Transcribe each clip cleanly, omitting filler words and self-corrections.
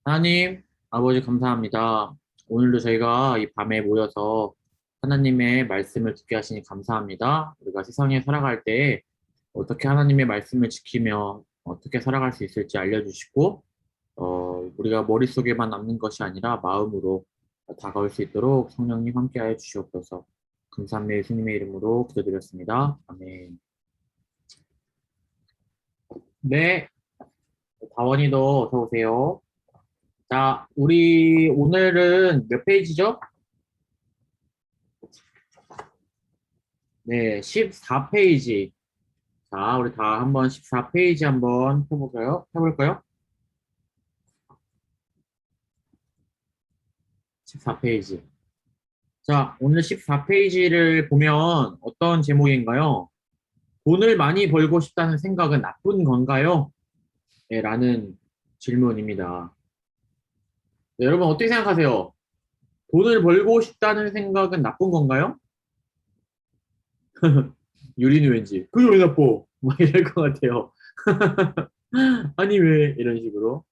하나님, 아버지 감사합니다. 오늘도 저희가 이 밤에 모여서 하나님의 말씀을 듣게 하시니 감사합니다. 우리가 세상에 살아갈 때 어떻게 하나님의 말씀을 지키며 어떻게 살아갈 수 있을지 알려주시고, 우리가 머릿속에만 남는 것이 아니라 마음으로 다가올 수 있도록 성령님 함께하여 주시옵소서. 감사합니다. 예수님의 이름으로 기도드렸습니다. 아멘. 네, 다원이도 어서 오세요. 자, 우리 오늘은 몇 페이지죠? 네, 14페이지. 자, 우리 다 한번 14페이지 한번 해볼까요? 해볼까요? 14페이지. 자, 오늘 14페이지를 보면 어떤 제목인가요? 돈을 많이 벌고 싶다는 생각은 나쁜 건가요? 네, 라는 질문입니다. 네, 여러분 어떻게 생각하세요? 돈을 벌고 싶다는 생각은 나쁜 건가요? 유리는 왠지 그게 왜 나빠? 막 이럴 것 같아요. 아니 왜 이런 식으로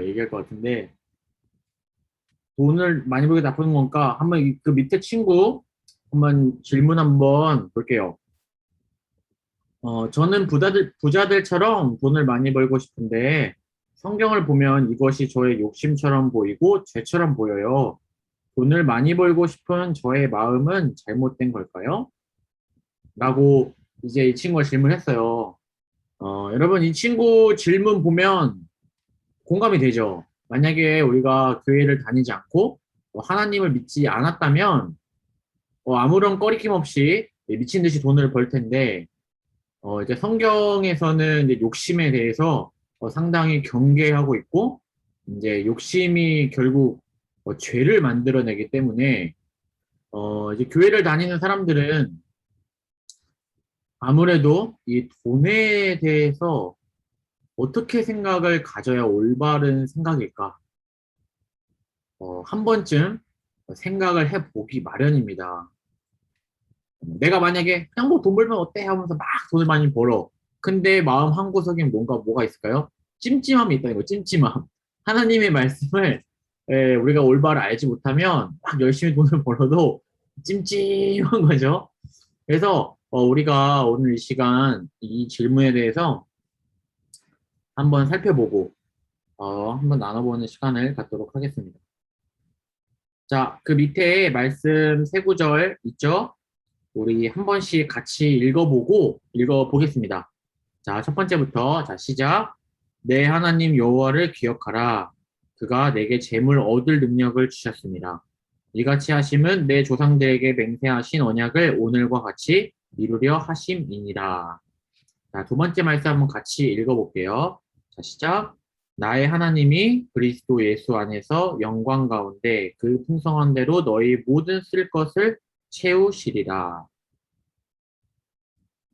얘기할 것 같은데 돈을 많이 벌게 나쁜 건가? 한번 그 밑에 친구 한번 질문 한번 볼게요. 저는 부자들처럼 돈을 많이 벌고 싶은데 성경을 보면 이것이 저의 욕심처럼 보이고 죄처럼 보여요. 돈을 많이 벌고 싶은 저의 마음은 잘못된 걸까요? 라고 이제 이 친구가 질문했어요. 여러분 이 친구 질문 보면 공감이 되죠. 만약에 우리가 교회를 다니지 않고 하나님을 믿지 않았다면 아무런 꺼리낌 없이 미친 듯이 돈을 벌 텐데, 이제 성경에서는 이제 욕심에 대해서 상당히 경계하고 있고, 이제 욕심이 결국 죄를 만들어내기 때문에, 이제 교회를 다니는 사람들은 아무래도 이 돈에 대해서 어떻게 생각을 가져야 올바른 생각일까? 한 번쯤 생각을 해보기 마련입니다. 내가 만약에 그냥 뭐 돈 벌면 어때 하면서 막 돈을 많이 벌어. 근데 마음 한구석에 뭐가 있을까요? 찜찜함이 있다는 거, 찜찜함. 하나님의 말씀을 우리가 올바로 알지 못하면 막 열심히 돈을 벌어도 찜찜한 거죠. 그래서 우리가 오늘 이 시간 이 질문에 대해서 한번 살펴보고 한번 나눠보는 시간을 갖도록 하겠습니다. 자, 그 밑에 말씀 세 구절 있죠? 우리 한 번씩 같이 읽어보겠습니다. 자, 첫 번째부터, 자, 시작. 내 하나님 여호와를 기억하라. 그가 내게 재물 얻을 능력을 주셨습니다. 이같이 하심은 내 조상들에게 맹세하신 언약을 오늘과 같이 이루려 하심이니라. 자, 두 번째 말씀 한번 같이 읽어볼게요. 자, 시작. 나의 하나님이 그리스도 예수 안에서 영광 가운데 그 풍성한 대로 너희 모든 쓸 것을 채우시리라.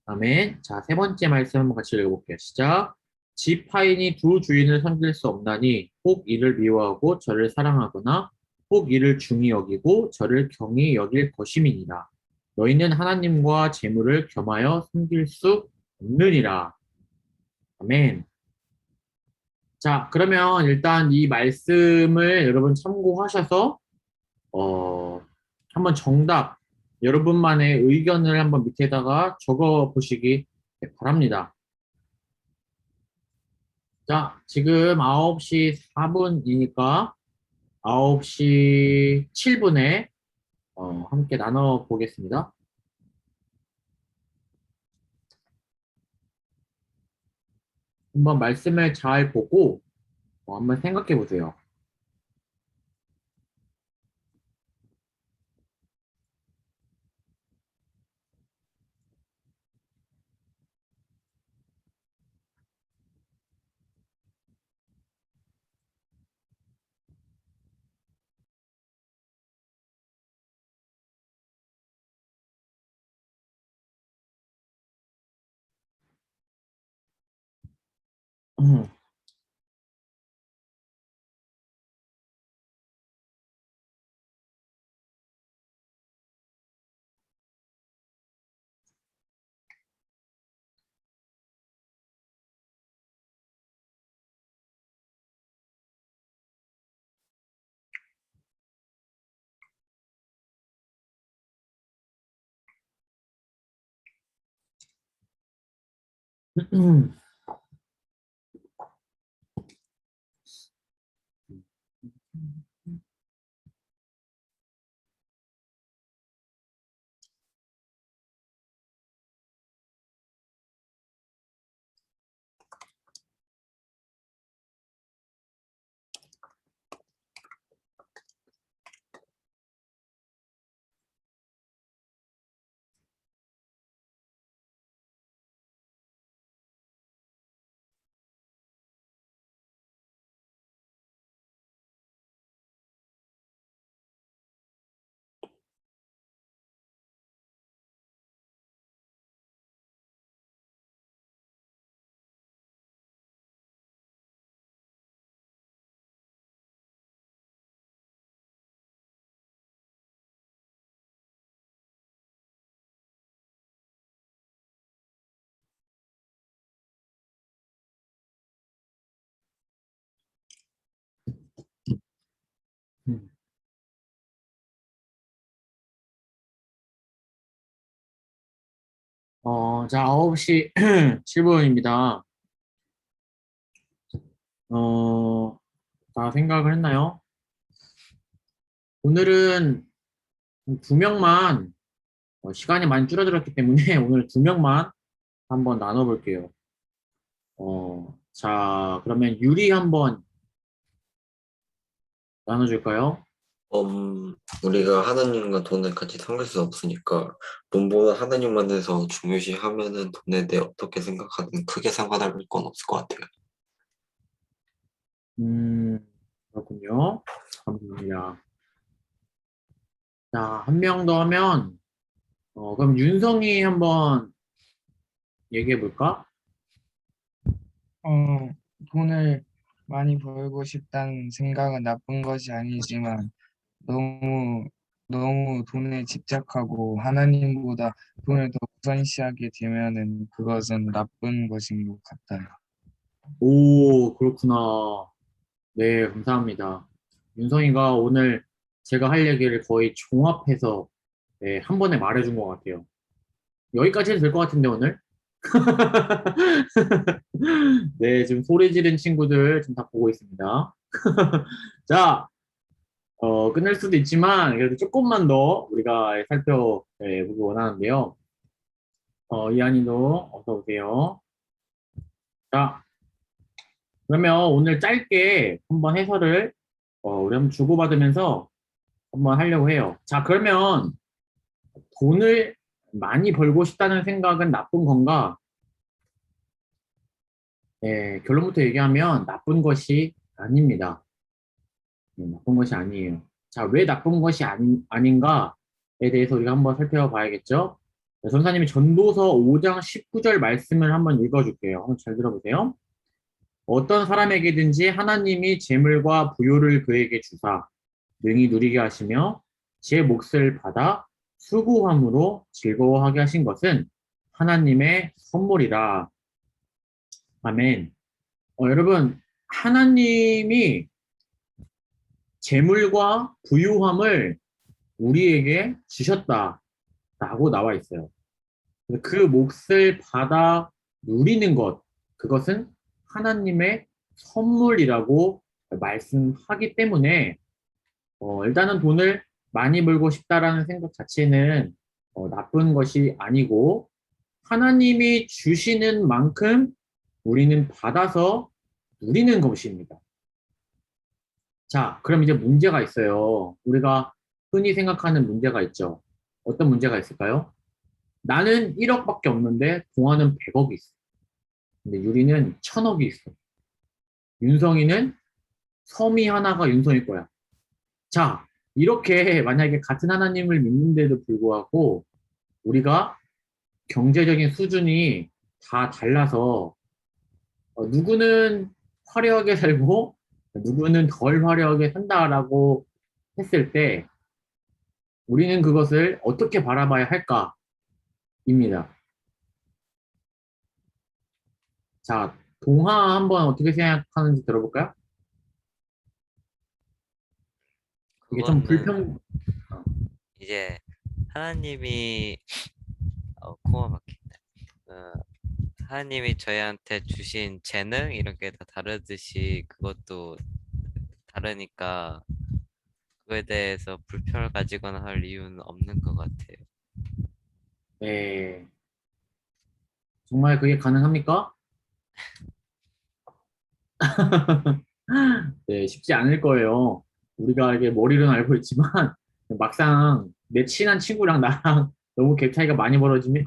아멘. 자, 세 번째 말씀 한번 같이 읽어볼게요. 시작. 집 파인이 두 주인을 섬길 수 없나니 혹 이를 미워하고 저를 사랑하거나 혹 이를 중히 여기고 저를 경히 여길 것임이니라. 너희는 하나님과 재물을 겸하여 섬길 수 없느니라. 아멘. 자, 그러면 일단 이 말씀을 여러분 참고하셔서 어, 한번 정답 여러분만의 의견을 한번 밑에다가 적어 보시기 바랍니다. 자, 지금 9시 4분이니까 9시 7분에 함께 나눠 보겠습니다. 한번 말씀을 잘 보고 한번 생각해 보세요. 자, 9시 7분입니다. 다 생각을 했나요? 오늘은 두 명만, 시간이 많이 줄어들었기 때문에 오늘 두 명만 한번 나눠볼게요. 자, 그러면 유리 한번 나눠줄까요? 우리가 하나님과 돈을 같이 섬길 수 없으니까 돈보다 하나님만 해서 중요시하면은 돈에 대해 어떻게 생각하든 크게 상관할 건 없을 것 같아요. 음, 그렇군요. 감사합니다. 자, 한 명 더 하면, 그럼 윤성이 한번 얘기해볼까? 어, 돈을 많이 벌고 싶다는 생각은 나쁜 것이 아니지만 너무 너무 돈에 집착하고 하나님보다 돈을 더 우선시하게 되면은 그것은 나쁜 것인 것 같아요. 오, 그렇구나. 네, 감사합니다. 윤성이가 오늘 제가 할 얘기를 거의 종합해서 네, 한 번에 말해준 것 같아요. 여기까지 해도 될 것 같은데, 오늘? 네, 지금 소리 지른 친구들 지금 다 보고 있습니다. 자, 끝낼 수도 있지만, 그래도 조금만 더 우리가 살펴보기 원하는데요. 이한이도 어서 오세요. 자, 그러면 오늘 짧게 한번 해설을, 우리 한번 주고받으면서 한번 하려고 해요. 자, 그러면 돈을 많이 벌고 싶다는 생각은 나쁜 건가? 네, 결론부터 얘기하면 나쁜 것이 아닙니다. 나쁜 것이 아니에요. 자, 왜 나쁜 것이 아닌가에 대해서 우리가 한번 살펴봐야겠죠? 네, 전사님이 전도서 5장 19절 말씀을 한번 읽어줄게요. 한번 잘 들어보세요. 어떤 사람에게든지 하나님이 재물과 부요를 그에게 주사 능히 누리게 하시며 제 몫을 받아 수고함으로 즐거워하게 하신 것은 하나님의 선물이라. 아멘. 여러분, 하나님이 재물과 부유함을 우리에게 주셨다라고 나와 있어요. 그 몫을 받아 누리는 것, 그것은 하나님의 선물이라고 말씀하기 때문에 일단은 돈을 많이 벌고 싶다라는 생각 자체는 나쁜 것이 아니고 하나님이 주시는 만큼 우리는 받아서 누리는 것입니다. 자, 그럼 이제 문제가 있어요. 우리가 흔히 생각하는 문제가 있죠. 어떤 문제가 있을까요? 나는 1억밖에 없는데 동화는 100억이 있어. 근데 유리는 1000억이 있어. 윤성이는 섬이 하나가 윤성일 거야. 자, 이렇게 만약에 같은 하나님을 믿는데도 불구하고 우리가 경제적인 수준이 다 달라서 누구는 화려하게 살고 누구는 덜 화려하게 산다라고 했을 때 우리는 그것을 어떻게 바라봐야 할까입니다. 자, 동화 한번 어떻게 생각하는지 들어볼까요? 이게 좀 그거는 불평, 이제 하나님이 코가 막힌다. 하나님이 저희한테 주신 재능 이런 게 다 다르듯이 그것도 다르니까 그거에 대해서 불평을 가지거나 할 이유는 없는 것 같아요. 네. 정말 그게 가능합니까? 네, 쉽지 않을 거예요. 우리가 이게 머리로는 알고 있지만 막상 내 친한 친구랑 나랑 너무 갭 차이가 많이 벌어지면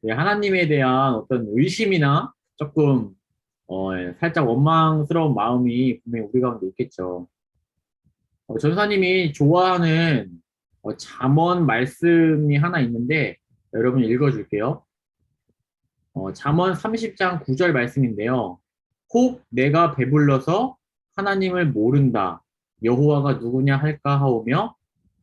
네, 하나님에 대한 어떤 의심이나 조금 살짝 원망스러운 마음이 분명히 우리 가운데 있겠죠. 전사님이 좋아하는 잠언 말씀이 하나 있는데 여러분 읽어줄게요. 잠언 30장 9절 말씀인데요. 혹 내가 배불러서 하나님을 모른다. 여호와가 누구냐 할까 하오며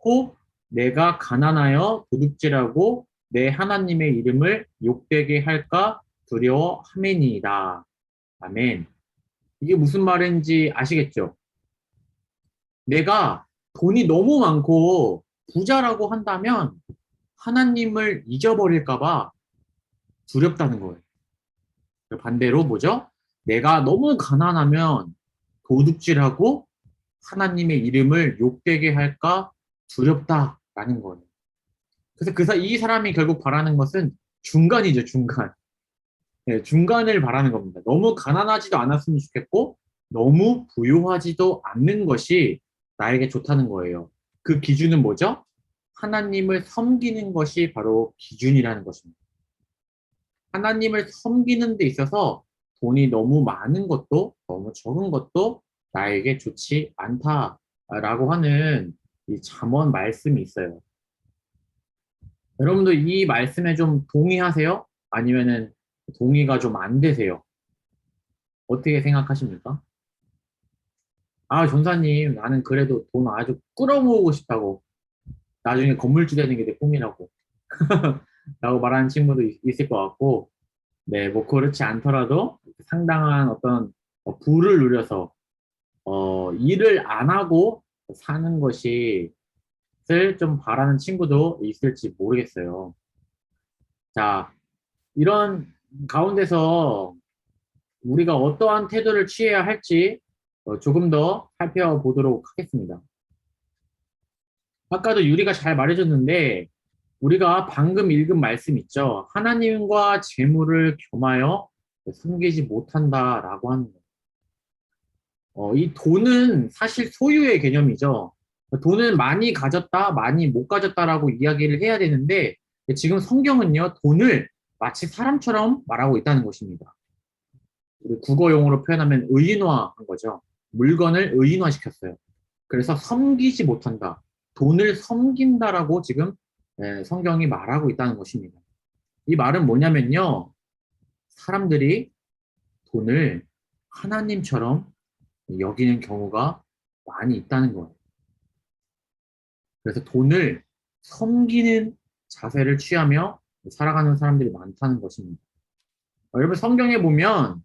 혹 내가 가난하여 도둑질하고 내 하나님의 이름을 욕되게 할까 두려워하매니이다. 아멘. 이게 무슨 말인지 아시겠죠? 내가 돈이 너무 많고 부자라고 한다면 하나님을 잊어버릴까 봐 두렵다는 거예요. 반대로 뭐죠? 내가 너무 가난하면 도둑질하고 하나님의 이름을 욕되게 할까 두렵다라는 거예요. 그래서 이 사람이 결국 바라는 것은 중간이죠, 중간. 네, 중간을 바라는 겁니다. 너무 가난하지도 않았으면 좋겠고, 너무 부유하지도 않는 것이 나에게 좋다는 거예요. 그 기준은 뭐죠? 하나님을 섬기는 것이 바로 기준이라는 것입니다. 하나님을 섬기는 데 있어서 돈이 너무 많은 것도 너무 적은 것도 나에게 좋지 않다라고 하는 이 잠언 말씀이 있어요. 여러분도 이 말씀에 좀 동의하세요? 아니면은 동의가 좀 안 되세요? 어떻게 생각하십니까? 아, 전사님, 나는 그래도 돈 아주 끌어모으고 싶다고. 나중에 건물주 되는 게 내 꿈이라고. 라고 말하는 친구도 있을 것 같고, 네, 뭐 그렇지 않더라도 상당한 어떤 부를 누려서 일을 안 하고 사는 것이 좀 바라는 친구도 있을지 모르겠어요. 자, 이런 가운데서 우리가 어떠한 태도를 취해야 할지 조금 더 살펴보도록 하겠습니다. 아까도 유리가 잘 말해줬는데 우리가 방금 읽은 말씀 있죠. 하나님과 재물을 겸하여 숨기지 못한다라고 하는 거예요. 이 돈은 사실 소유의 개념이죠. 돈을 많이 가졌다, 많이 못 가졌다라고 이야기를 해야 되는데 지금 성경은요, 돈을 마치 사람처럼 말하고 있다는 것입니다. 우리 국어 용어로 표현하면 의인화한 거죠. 물건을 의인화시켰어요. 그래서 섬기지 못한다. 돈을 섬긴다라고 지금 성경이 말하고 있다는 것입니다. 이 말은 뭐냐면요. 사람들이 돈을 하나님처럼 여기는 경우가 많이 있다는 거예요. 그래서 돈을 섬기는 자세를 취하며 살아가는 사람들이 많다는 것입니다. 여러분 성경에 보면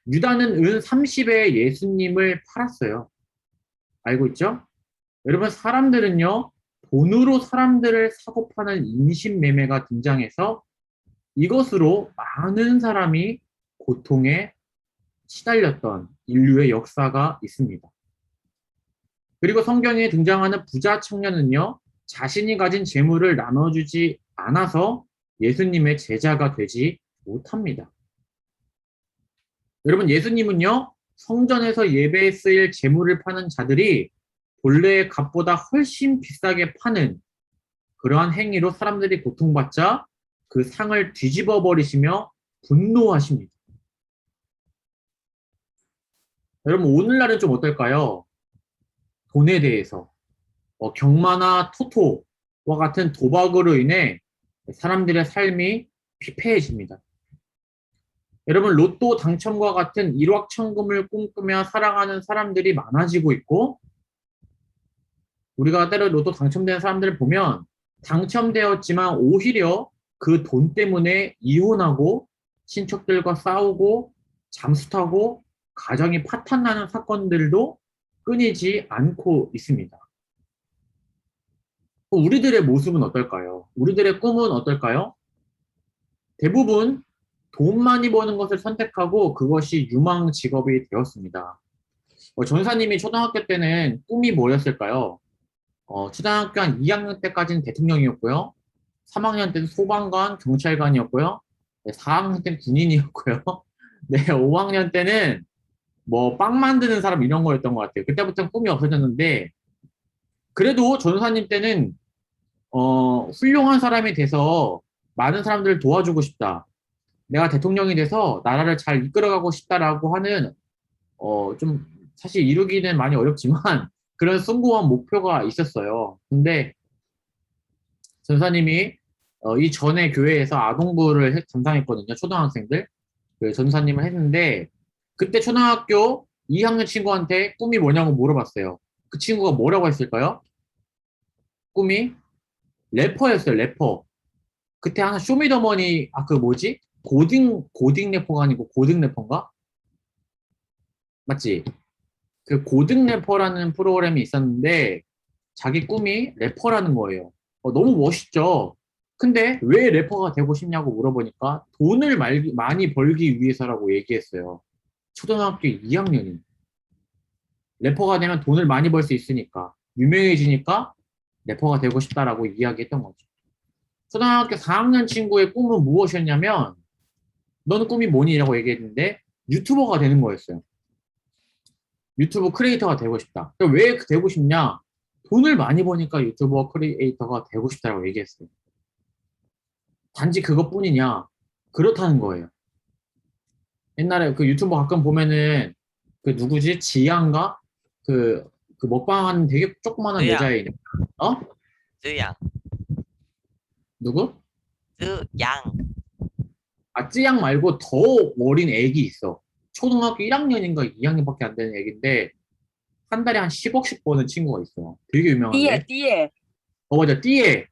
유다는 은 30에 예수님을 팔았어요. 알고 있죠? 여러분 사람들은요. 돈으로 사람들을 사고 파는 인신매매가 등장해서 이것으로 많은 사람이 고통에 시달렸던 인류의 역사가 있습니다. 그리고 성경에 등장하는 부자 청년은요, 자신이 가진 재물을 나눠주지 않아서 예수님의 제자가 되지 못합니다. 여러분, 예수님은요, 성전에서 예배에 쓰일 재물을 파는 자들이 본래의 값보다 훨씬 비싸게 파는 그러한 행위로 사람들이 고통받자 그 상을 뒤집어 버리시며 분노하십니다. 여러분, 오늘날은 좀 어떨까요? 돈에 대해서 경마나 토토와 같은 도박으로 인해 사람들의 삶이 피폐해집니다. 여러분 로또 당첨과 같은 일확천금을 꿈꾸며 살아가는 사람들이 많아지고 있고 우리가 때로 로또 당첨된 사람들을 보면 당첨되었지만 오히려 그 돈 때문에 이혼하고 친척들과 싸우고 잠수 타고 가정이 파탄나는 사건들도 끊이지 않고 있습니다. 우리들의 모습은 어떨까요? 우리들의 꿈은 어떨까요? 대부분 돈 많이 버는 것을 선택하고 그것이 유망 직업이 되었습니다. 전사님이 초등학교 때는 꿈이 뭐였을까요? 초등학교 한 2학년 때까지는 대통령이었고요. 3학년 때는 소방관, 경찰관이었고요. 네, 4학년 때는 군인이었고요. 네, 5학년 때는 뭐 빵 만드는 사람 이런 거였던 것 같아요. 그때부터는 꿈이 없어졌는데 그래도 전사님 때는 훌륭한 사람이 돼서 많은 사람들을 도와주고 싶다. 내가 대통령이 돼서 나라를 잘 이끌어가고 싶다라고 하는 좀 사실 이루기는 많이 어렵지만 그런 숭고한 목표가 있었어요. 근데 전사님이 이 전에 교회에서 아동부를 담당했거든요. 초등학생들. 그 전사님을 했는데 그때 초등학교 2학년 친구한테 꿈이 뭐냐고 물어봤어요. 그 친구가 뭐라고 했을까요? 꿈이 래퍼였어요. 래퍼. 그때 하나 쇼미더머니 그 뭐지? 고딩 래퍼가 아니고 고등 래퍼인가? 맞지? 그 고등 래퍼라는 프로그램이 있었는데 자기 꿈이 래퍼라는 거예요. 너무 멋있죠? 근데 왜 래퍼가 되고 싶냐고 물어보니까 돈을 많이 벌기 위해서라고 얘기했어요. 초등학교 2학년이. 래퍼가 되면 돈을 많이 벌 수 있으니까, 유명해지니까 래퍼가 되고 싶다라고 이야기했던 거죠. 초등학교 4학년 친구의 꿈은 무엇이었냐면, 너는 꿈이 뭐니? 라고 얘기했는데, 유튜버가 되는 거였어요. 유튜브 크리에이터가 되고 싶다. 왜 되고 싶냐? 돈을 많이 버니까 유튜버 크리에이터가 되고 싶다라고 얘기했어요. 단지 그것뿐이냐? 그렇다는 거예요. 옛날에 그 유튜버 가끔 보면은 그 누구지? 지양가? 그 먹방 하는 되게 조그만한 뜨양, 여자애 있는 어? 뜨양, 누구? 뜨양. 찌양 말고 더 어린 애기 있어. 초등학교 1학년인가 2학년밖에 안 되는 애기인데 한 달에 한 10억씩 버는 친구가 있어. 되게 유명한데. 띠에 맞아. 띠에.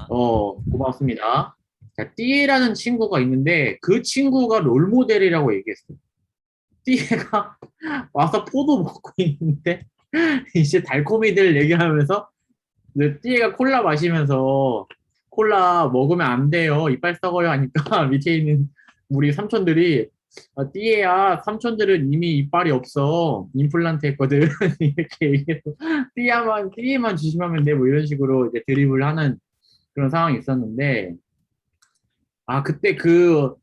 어? 고맙습니다. 자, 띠에라는 친구가 있는데 그 친구가 롤모델이라고 얘기했어. 띠에가 와서 포도 먹고 있는데 이제 달콤이들 얘기하면서 띠에가 콜라 마시면서 콜라 먹으면 안 돼요. 이빨 썩어요 하니까 밑에 있는 우리 삼촌들이 띠에야 삼촌들은 이미 이빨이 없어. 임플란트 했거든. 이렇게 얘기해서 띠에만 조심하면 돼. 뭐 이런 식으로 이제 드립을 하는 그런 상황이 있었는데 그때 그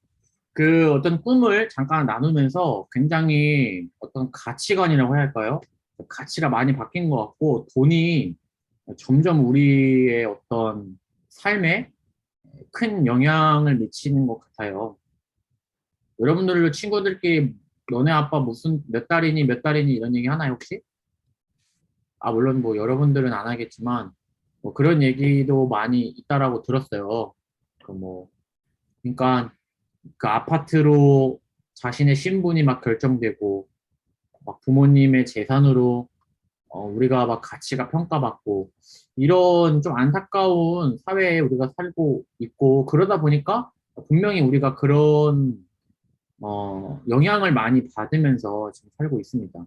어떤 꿈을 잠깐 나누면서 굉장히 어떤 가치관이라고 해야 할까요? 가치가 많이 바뀐 것 같고 돈이 점점 우리의 어떤 삶에 큰 영향을 미치는 것 같아요. 여러분들도 친구들끼리 너네 아빠 무슨 몇 달이니 이런 얘기 하나요 혹시? 물론 뭐 여러분들은 안 하겠지만 뭐 그런 얘기도 많이 있다라고 들었어요. 뭐 그러니까 그 아파트로 자신의 신분이 막 결정되고 막 부모님의 재산으로 우리가 막 가치가 평가받고 이런 좀 안타까운 사회에 우리가 살고 있고 그러다 보니까 분명히 우리가 그런 영향을 많이 받으면서 지금 살고 있습니다.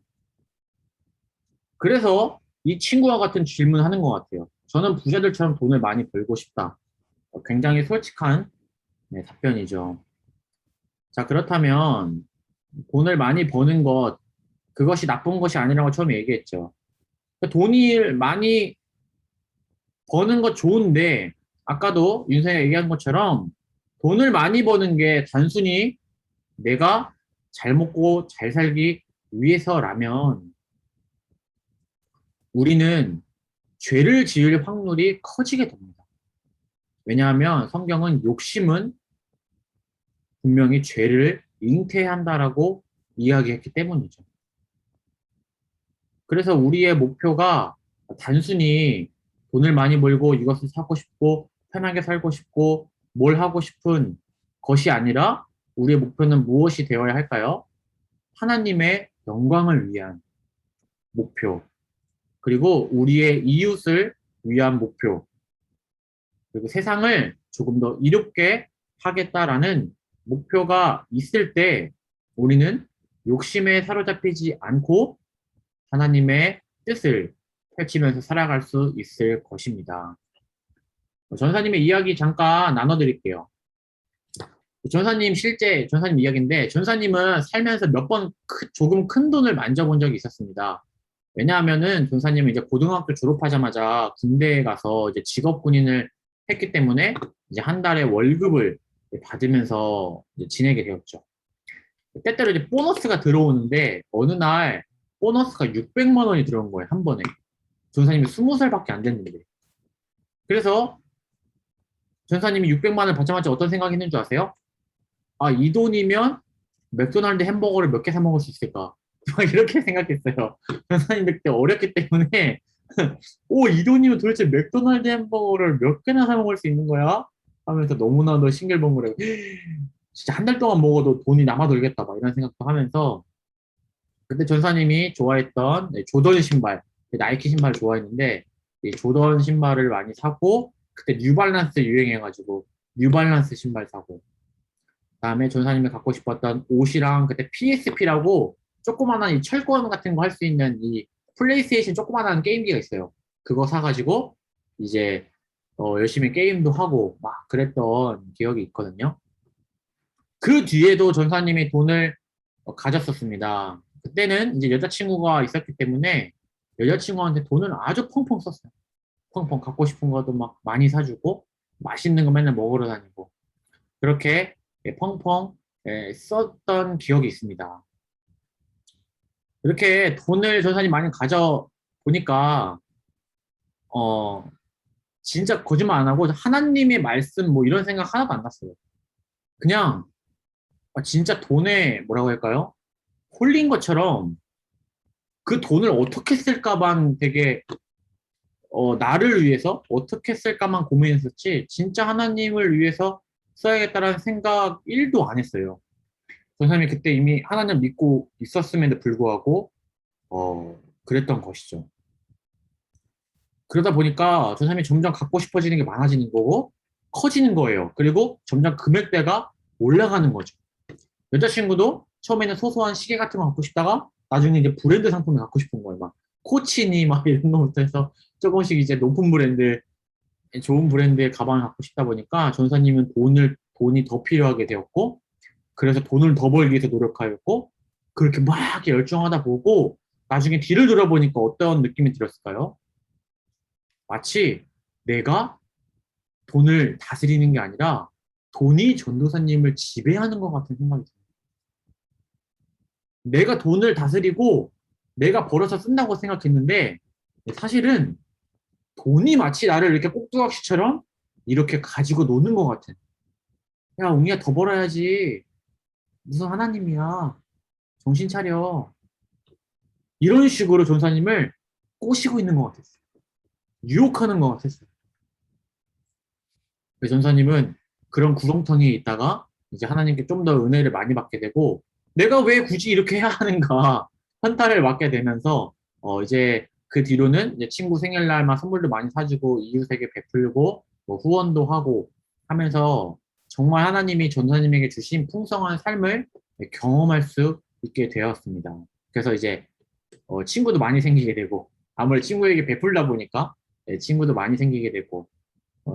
그래서 이 친구와 같은 질문하는 것 같아요. 저는 부자들처럼 돈을 많이 벌고 싶다. 굉장히 솔직한 답변이죠. 자, 그렇다면 돈을 많이 버는 것, 그것이 나쁜 것이 아니라고 처음에 얘기했죠. 돈을 많이 버는 거 좋은데, 아까도 윤서가 얘기한 것처럼 돈을 많이 버는 게 단순히 내가 잘 먹고 잘 살기 위해서라면 우리는 죄를 지을 확률이 커지게 됩니다. 왜냐하면 성경은 욕심은 분명히 죄를 잉태한다라고 이야기했기 때문이죠. 그래서 우리의 목표가 단순히 돈을 많이 벌고 이것을 사고 싶고 편하게 살고 싶고 뭘 하고 싶은 것이 아니라 우리의 목표는 무엇이 되어야 할까요? 하나님의 영광을 위한 목표, 그리고 우리의 이웃을 위한 목표, 그리고 세상을 조금 더 이롭게 하겠다라는 목표가 있을 때 우리는 욕심에 사로잡히지 않고 하나님의 뜻을 펼치면서 살아갈 수 있을 것입니다. 전사님의 이야기 잠깐 나눠드릴게요. 전사님 실제 전사님 이야기인데 전사님은 살면서 몇 번 조금 큰 돈을 만져본 적이 있었습니다. 왜냐하면은 전사님은 이제 고등학교 졸업하자마자 군대에 가서 이제 직업 군인을 했기 때문에 이제 한 달에 월급을 받으면서 이제 지내게 되었죠. 때때로 이제 보너스가 들어오는데 어느 날 보너스가 600만 원이 들어온 거예요, 한 번에. 전사님이 20살밖에 안 됐는데. 그래서 전사님이 600만 원을 받자마자 어떤 생각이 있는 줄 아세요? 아, 이 돈이면 맥도날드 햄버거를 몇 개 사 먹을 수 있을까? 막 이렇게 생각했어요. 전사님 그때 어렸기 때문에 오, 이 돈이면 도대체 맥도날드 햄버거를 몇 개나 사 먹을 수 있는 거야? 하면서 너무나도 싱글벙글하고 진짜 한 달 동안 먹어도 돈이 남아 돌겠다 막 이런 생각도 하면서 그때 전사님이 좋아했던 조던 신발, 나이키 신발 좋아했는데 이 조던 신발을 많이 사고 그때 뉴발란스 유행해가지고 뉴발란스 신발 사고 그다음에 전사님이 갖고 싶었던 옷이랑 그때 PSP라고 조그만한 이 철권 같은 거 할 수 있는 이 플레이스테이션 조그만한 게임기가 있어요. 그거 사가지고 이제 열심히 게임도 하고 막 그랬던 기억이 있거든요. 그 뒤에도 전사님이 돈을 가졌었습니다. 그때는 이제 여자친구가 있었기 때문에 여자친구한테 돈을 아주 펑펑 썼어요. 펑펑 갖고 싶은 것도 막 많이 사주고 맛있는 거 맨날 먹으러 다니고 그렇게 펑펑 썼던 기억이 있습니다. 이렇게 돈을 전사님 많이 가져 보니까 어 진짜 거짓말 안 하고 하나님의 말씀 뭐 이런 생각 하나도 안 났어요. 그냥 진짜 돈에 뭐라고 할까요? 홀린 것처럼 그 돈을 어떻게 쓸까만 되게 나를 위해서 어떻게 쓸까만 고민했었지 진짜 하나님을 위해서 써야겠다라는 생각 1도 안 했어요. 전사님이 그때 이미 하나님 믿고 있었음에도 불구하고 그랬던 것이죠. 그러다 보니까 전사님이 점점 갖고 싶어지는 게 많아지는 거고 커지는 거예요. 그리고 점점 금액대가 올라가는 거죠. 여자친구도 처음에는 소소한 시계 같은 거 갖고 싶다가 나중에 이제 브랜드 상품을 갖고 싶은 거예요. 막 코치니 막 이런 거부터 해서 조금씩 이제 높은 브랜드, 좋은 브랜드의 가방을 갖고 싶다 보니까 전사님은 돈이 더 필요하게 되었고 그래서 돈을 더 벌기 위해서 노력하였고 그렇게 막 열중하다 보고 나중에 뒤를 돌아보니까 어떤 느낌이 들었을까요? 마치 내가 돈을 다스리는 게 아니라 돈이 전도사님을 지배하는 것 같은 생각이 들어요. 내가 돈을 다스리고 내가 벌어서 쓴다고 생각했는데 사실은 돈이 마치 나를 이렇게 꼭두각시처럼 이렇게 가지고 노는 것 같은. 야, 웅이야, 더 벌어야지. 무슨 하나님이야. 정신 차려. 이런 식으로 전사님을 꼬시고 있는 것 같았어요. 유혹하는 것 같았어요. 그래서 전사님은 그런 구렁텅이에 있다가 이제 하나님께 좀 더 은혜를 많이 받게 되고 내가 왜 굳이 이렇게 해야 하는가 현타를 맞게 되면서 이제 그 뒤로는 이제 친구 생일날만 선물도 많이 사주고 이웃에게 베풀고 뭐 후원도 하고 하면서 정말 하나님이 전사님에게 주신 풍성한 삶을 경험할 수 있게 되었습니다. 그래서 이제 친구도 많이 생기게 되고 아무래도 친구에게 베풀다 보니까 친구도 많이 생기게 되고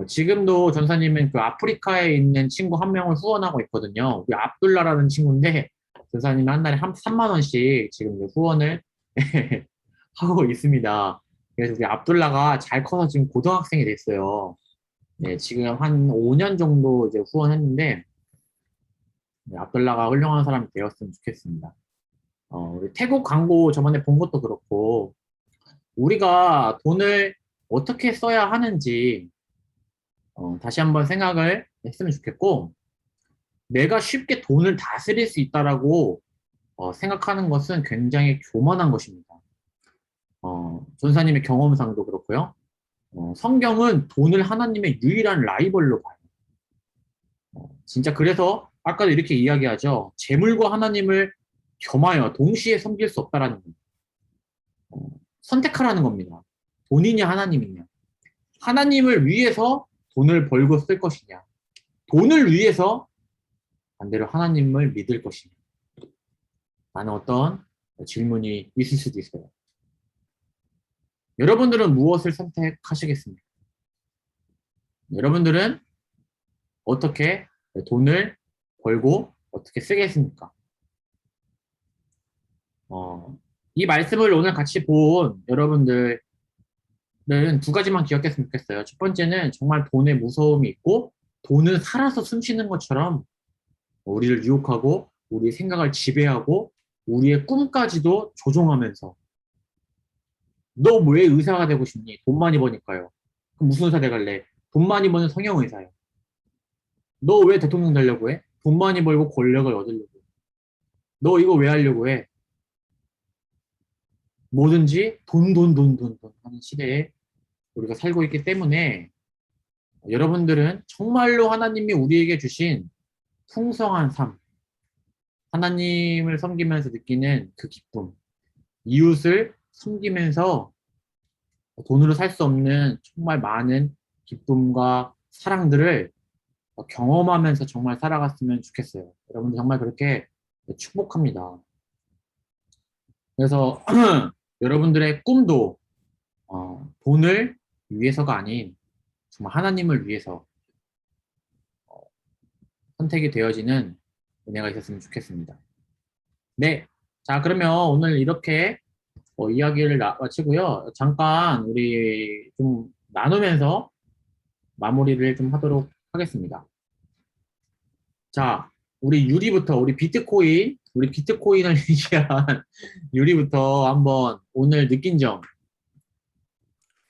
지금도 전사님은 그 아프리카에 있는 친구 한 명을 후원하고 있거든요. 우리 압둘라라는 친구인데 전사님이 한 달에 3만 원씩 지금 이제 후원을 하고 있습니다. 그래서 우리 압둘라가 잘 커서 지금 고등학생이 됐어요. 네, 지금 한 5년 정도 이제 후원했는데 네, 압둘라가 훌륭한 사람이 되었으면 좋겠습니다. 우리 태국 광고 저번에 본 것도 그렇고 우리가 돈을 어떻게 써야 하는지 다시 한번 생각을 했으면 좋겠고, 내가 쉽게 돈을 다스릴 수 있다라고 생각하는 것은 굉장히 교만한 것입니다. 전사님의 경험상도 그렇고요. 성경은 돈을 하나님의 유일한 라이벌로 봐요. 진짜 그래서 아까도 이렇게 이야기하죠. 재물과 하나님을 겸하여 동시에 섬길 수 없다라는 거. 선택하라는 겁니다. 돈이냐 하나님이냐. 하나님을 위해서 돈을 벌고 쓸 것이냐. 돈을 위해서 반대로 하나님을 믿을 것이냐. 라는 어떤 질문이 있을 수도 있어요. 여러분들은 무엇을 선택하시겠습니까? 여러분들은 어떻게 돈을 벌고 어떻게 쓰겠습니까? 이 말씀을 오늘 같이 본 여러분들은 두 가지만 기억했으면 좋겠어요. 첫 번째는 정말 돈의 무서움이 있고 돈은 살아서 숨쉬는 것처럼 우리를 유혹하고 우리의 생각을 지배하고 우리의 꿈까지도 조종하면서 너 왜 의사가 되고 싶니? 돈 많이 버니까요. 그럼 무슨 의사 돼갈래? 돈 많이 버는 성형의사요. 너 왜 대통령 되려고 해? 돈 많이 벌고 권력을 얻으려고 해. 너 이거 왜 하려고 해? 뭐든지 돈 하는 시대에 우리가 살고 있기 때문에 여러분들은 정말로 하나님이 우리에게 주신 풍성한 삶, 하나님을 섬기면서 느끼는 그 기쁨, 이웃을 섬기면서 돈으로 살 수 없는 정말 많은 기쁨과 사랑들을 경험하면서 정말 살아갔으면 좋겠어요. 여러분들 정말 그렇게 축복합니다. 그래서 여러분들의 꿈도 돈을 위해서가 아닌 정말 하나님을 위해서 선택이 되어지는 은혜가 있었으면 좋겠습니다. 네. 자, 그러면 오늘 이렇게 이야기를 마치고요. 잠깐 우리 좀 나누면서 마무리를 좀 하도록 하겠습니다. 자, 우리 비트코인을 얘기한 유리부터 한번 오늘 느낀 점.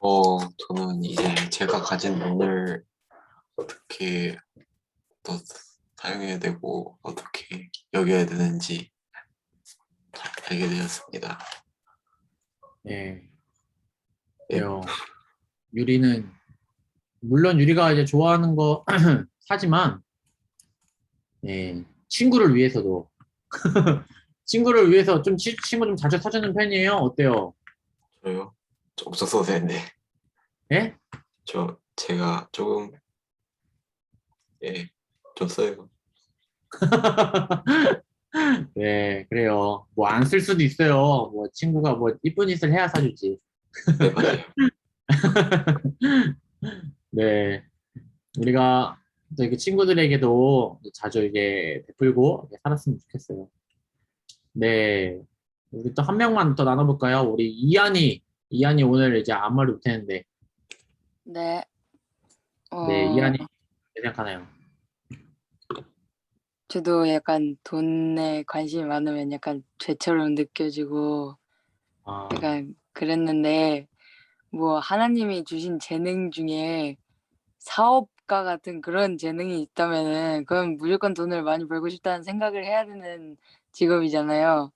저는 이제 제가 가진 돈을 어떻게 더 사용해야 되고 어떻게 여겨야 되는지 잘 알게 되었습니다. 네. 예. 그래요. 유리는 물론 유리가 이제 좋아하는 거 사지만 친구를 위해서도 친구를 위해서 좀 친구 좀 자주 사주는 편이에요. 어때요? 저요? 엄청 써도 되는데 예? 제가 조금 좀 써요. 네, 그래요. 뭐 안 쓸 수도 있어요. 뭐 친구가 뭐 이쁜 짓을 해야 사주지. 네, 맞아요. 네, 우리가 또 이렇게 친구들에게도 자주 이게 베풀고 이렇게 살았으면 좋겠어요. 네, 우리 또 한 명만 더 나눠볼까요? 우리 이한이 오늘 이제 아무 말도 못했는데, 네. 네, 이한이 어떻게 생각하나요? 저도 약간 돈에 관심이 많으면 약간 죄처럼 느껴지고 아, 약간 그랬는데 뭐 하나님이 주신 재능 중에 사업가 같은 그런 재능이 있다면은 그건 무조건 돈을 많이 벌고 싶다는 생각을 해야 되는 직업이잖아요.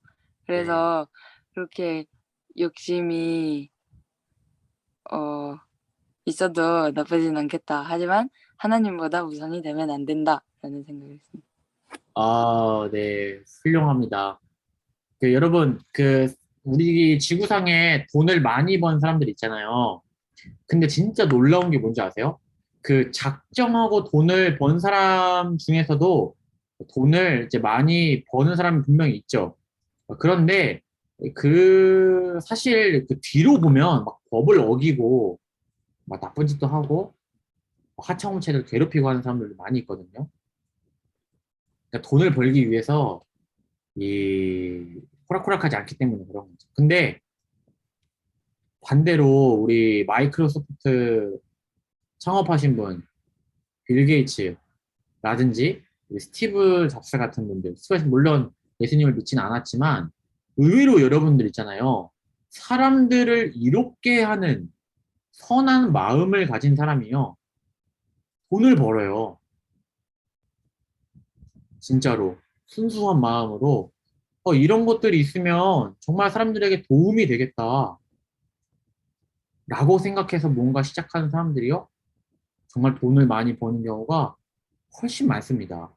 그래서 그렇게 욕심이 있어도 나쁘진 않겠다. 하지만 하나님보다 우선이 되면 안 된다라는 생각을 했습니다. 네, 훌륭합니다. 여러분, 우리 지구상에 돈을 많이 번 사람들 있잖아요. 근데 진짜 놀라운 게 뭔지 아세요? 작정하고 돈을 번 사람 중에서도 돈을 이제 많이 버는 사람이 분명히 있죠. 그런데 사실 뒤로 보면 막 법을 어기고 막 나쁜 짓도 하고 하청업체들 괴롭히고 하는 사람들도 많이 있거든요. 그러니까 돈을 벌기 위해서 이 호락호락하지 않기 때문에 그런 거죠. 근데 반대로 우리 마이크로소프트 창업하신 분, 빌 게이츠라든지 우리 스티브 잡스 같은 분들, 물론 예수님을 믿지는 않았지만 의외로 여러분들 있잖아요. 사람들을 이롭게 하는 선한 마음을 가진 사람이요. 돈을 벌어요. 진짜로. 순수한 마음으로 이런 것들이 있으면 정말 사람들에게 도움이 되겠다. 라고 생각해서 뭔가 시작하는 사람들이요. 정말 돈을 많이 버는 경우가 훨씬 많습니다.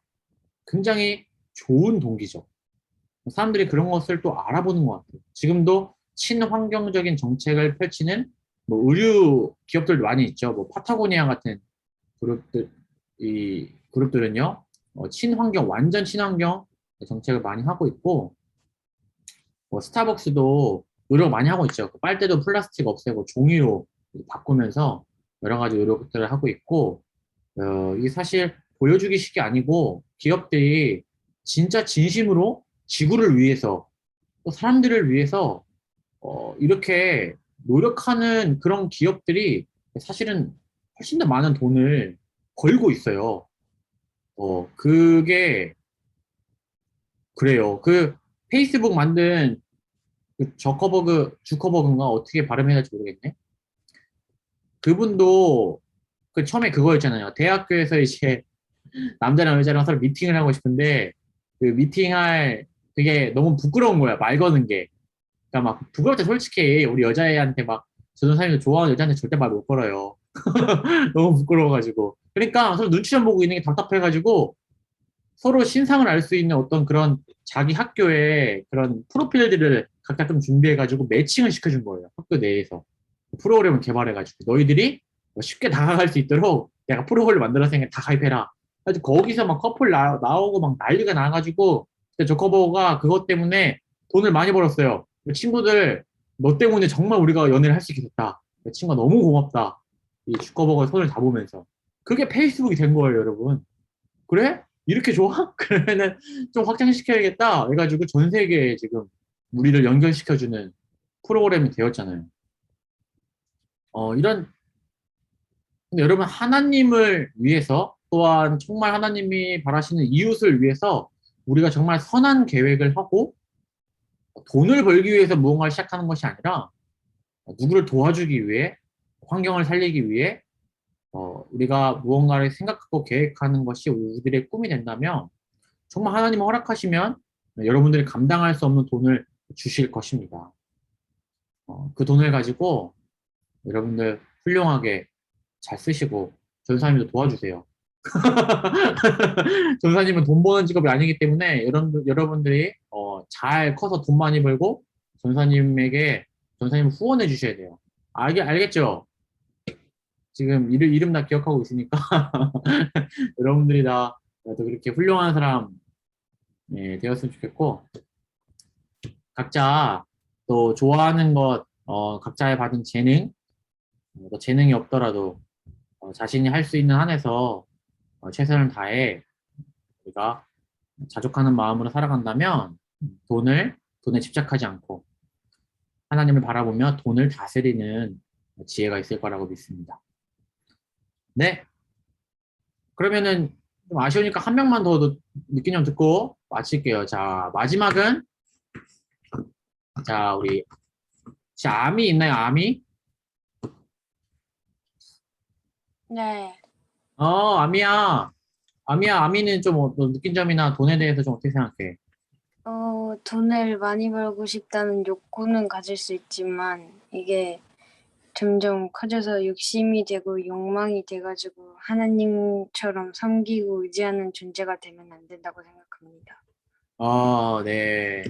굉장히 좋은 동기죠. 사람들이 그런 것을 또 알아보는 것 같아요. 지금도 친환경적인 정책을 펼치는 뭐 의류 기업들도 많이 있죠. 뭐 파타고니아 같은 그룹들은요, 완전 친환경 정책을 많이 하고 있고, 스타벅스도 노력 많이 하고 있죠. 빨대도 플라스틱 없애고 종이로 바꾸면서 여러 가지 노력들을 하고 있고, 이게 사실 보여주기식이 아니고 기업들이 진짜 진심으로 지구를 위해서 또 사람들을 위해서 이렇게 노력하는 그런 기업들이 사실은 훨씬 더 많은 돈을 벌고 있어요. 그게 그래요. 그 페이스북 만든 그 주커버그인가 어떻게 발음해야 할지 모르겠네. 그분도 그 처음에 그거였잖아요. 대학교에서 이제 남자랑 여자랑 서로 미팅을 하고 싶은데 그 미팅할 그게 너무 부끄러운 거야. 말 거는 게. 그러니까 막 부끄러울 때 솔직히 우리 여자애한테 막 전도사님도 좋아하는 여자한테 절대 말 못 걸어요. 너무 부끄러워가지고. 그러니까 서로 눈치 좀 보고 있는 게 답답해가지고 서로 신상을 알 수 있는 어떤 그런 자기 학교의 그런 프로필들을 각자 좀 준비해가지고 매칭을 시켜준 거예요. 학교 내에서. 프로그램을 개발해가지고 너희들이 쉽게 다가갈 수 있도록 내가 프로그램을 만들었으니까 다 가입해라. 그래서 거기서 막 커플 나오고 막 난리가 나가지고 그때 조커버가 그것 때문에 돈을 많이 벌었어요. 친구들 너 때문에 정말 우리가 연애를 할 수 있게 됐다. 친구가 너무 고맙다. 이 주커버가 손을 잡으면서. 그게 페이스북이 된 거예요, 여러분. 그래? 이렇게 좋아? 그러면은 좀 확장시켜야겠다. 해가지고 전 세계에 지금 우리를 연결시켜주는 프로그램이 되었잖아요. 이런, 근데 여러분, 하나님을 위해서 또한 정말 하나님이 바라시는 이웃을 위해서 우리가 정말 선한 계획을 하고 돈을 벌기 위해서 무언가를 시작하는 것이 아니라 누구를 도와주기 위해, 환경을 살리기 위해 우리가 무언가를 생각하고 계획하는 것이 우리들의 꿈이 된다면 정말 하나님이 허락하시면 여러분들이 감당할 수 없는 돈을 주실 것입니다. 그 돈을 가지고 여러분들 훌륭하게 잘 쓰시고 전사님도 도와주세요. 전사님은 돈 버는 직업이 아니기 때문에 여러분들이 잘 커서 돈 많이 벌고 전사님 후원해 주셔야 돼요. 알겠죠? 지금 이름 다 기억하고 있으니까 여러분들이 다 그렇게 훌륭한 사람 되었으면 좋겠고 각자 또 좋아하는 것 각자의 받은 재능 또 재능이 없더라도 자신이 할 수 있는 한에서 최선을 다해 우리가 자족하는 마음으로 살아간다면 돈에 집착하지 않고 하나님을 바라보며 돈을 다스리는 지혜가 있을 거라고 믿습니다. 네. 그러면은 좀 아쉬우니까 한 명만 더 느낀 점 듣고 마칠게요. 자, 마지막은 자, 우리 아미 있나요? 아미? 네. 아미야. 아미는 좀 너 느낀 점이나 돈에 대해서 좀 어떻게 생각해? 돈을 많이 벌고 싶다는 욕구는 가질 수 있지만 이게 점점 커져서 욕심이 되고 욕망이 돼가지고 하나님처럼 섬기고 의지하는 존재가 되면 안 된다고 생각합니다. 네.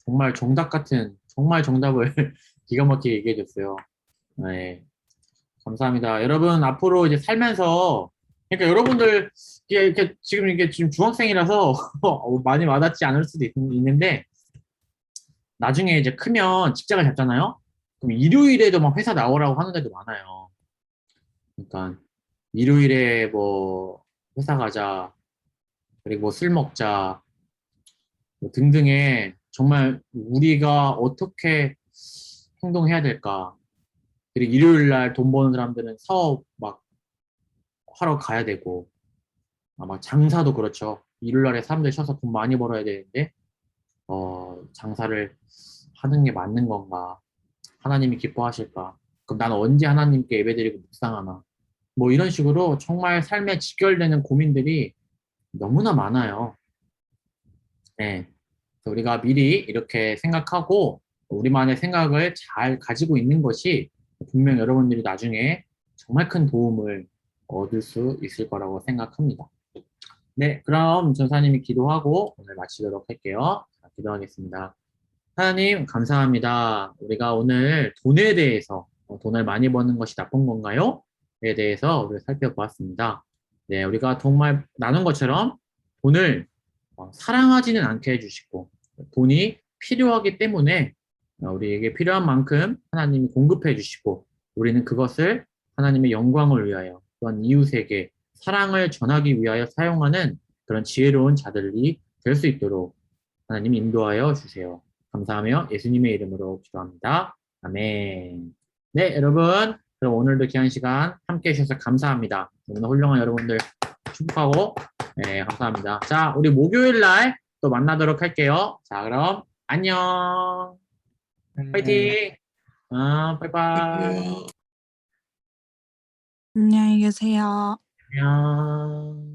정말 정말 정답을 기가 막히게 얘기해줬어요. 네. 감사합니다. 여러분, 앞으로 이제 살면서, 그러니까 여러분들, 이게 지금 중학생이라서 많이 와닿지 않을 수도 있는데, 나중에 이제 크면 직장을 잡잖아요? 그럼 일요일에도 막 회사 나오라고 하는 데도 많아요. 그러니까, 일요일에 뭐, 회사 가자, 그리고 뭐 술 먹자, 뭐 등등의 정말 우리가 어떻게 행동해야 될까. 그리고 일요일 날 돈 버는 사람들은 사업 막 하러 가야 되고, 막 장사도 그렇죠. 일요일 날에 사람들 쉬어서 돈 많이 벌어야 되는데, 장사를 하는 게 맞는 건가? 하나님이 기뻐하실까? 그럼 나는 언제 하나님께 예배드리고 묵상하나? 뭐 이런 식으로 정말 삶에 직결되는 고민들이 너무나 많아요. 네. 그래서 우리가 미리 이렇게 생각하고 우리만의 생각을 잘 가지고 있는 것이 분명 여러분들이 나중에 정말 큰 도움을 얻을 수 있을 거라고 생각합니다. 네, 그럼 전사님이 기도하고 오늘 마치도록 할게요. 자, 기도하겠습니다. 하나님, 감사합니다. 우리가 오늘 돈에 대해서, 돈을 많이 버는 것이 나쁜 건가요? 에 대해서 우리가 살펴보았습니다. 네, 우리가 정말 나눈 것처럼 돈을 사랑하지는 않게 해주시고, 돈이 필요하기 때문에 우리에게 필요한 만큼 하나님이 공급해 주시고, 우리는 그것을 하나님의 영광을 위하여 또한 이웃에게 사랑을 전하기 위하여 사용하는 그런 지혜로운 자들이 될 수 있도록 하나님 인도하여 주세요. 감사하며 예수님의 이름으로 기도합니다. 아멘. 네, 여러분. 그럼 오늘도 귀한 시간 함께 해주셔서 감사합니다. 오늘 훌륭한 여러분들 축복하고, 네, 감사합니다. 자, 우리 목요일 날 또 만나도록 할게요. 자, 그럼 안녕. 파이팅. 빠이빠이. 예. 안녕히 계세요. 안녕.